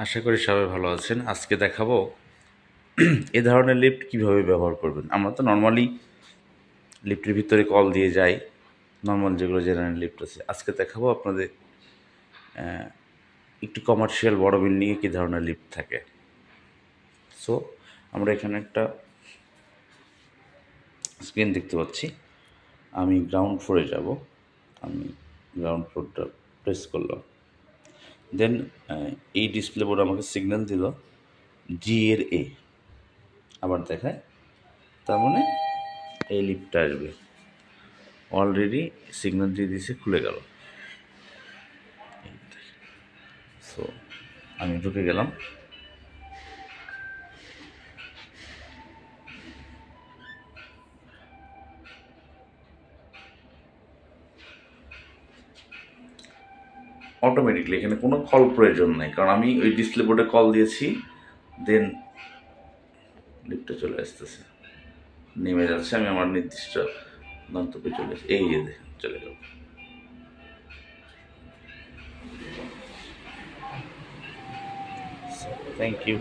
আশা করি সবাই ভালো আছেন। আজকে দেখাবো এ ধরনের লিফট কিভাবে ব্যবহার করবেন। আমরা তো নর্মালি লিফটের ভিতরে কল দিয়ে যাই, নর্মাল যেগুলো জেনারেল লিফট আছে। আজকে দেখাবো আপনাদের একটু কমার্শিয়াল বড় বিল্ডিংয়ে কী ধরনের লিফট থাকে। সো আমরা এখানে একটা স্ক্রিন দেখতে পাচ্ছি। আমি গ্রাউন্ড ফ্লোরে যাব। আমি গ্রাউন্ড ফ্লোরটা প্রেস করলাম। দেন এই ডিসপ্লে বোর্ড আমাকে সিগন্যাল দিল জি এর এ, আবার দেখায়, তার মানে এই লিফটটা আসবে। অলরেডি সিগন্যাল দিয়ে দিয়েছে, খুলে গেল। সো আমি ঢুকে গেলাম। অটোমেটিকলি এখানে কোনো কল প্রয়োজন নাই, কারণ আমি ওই ডিসপ্লে বোর্ডে কল দিয়েছি। দেন লিফটে চলে আসতেছে, নেমে যাচ্ছে। আমি আমার নির্দিষ্ট গন্তব্যে চলে আসছি। এই যে চলে গেল। Thank you.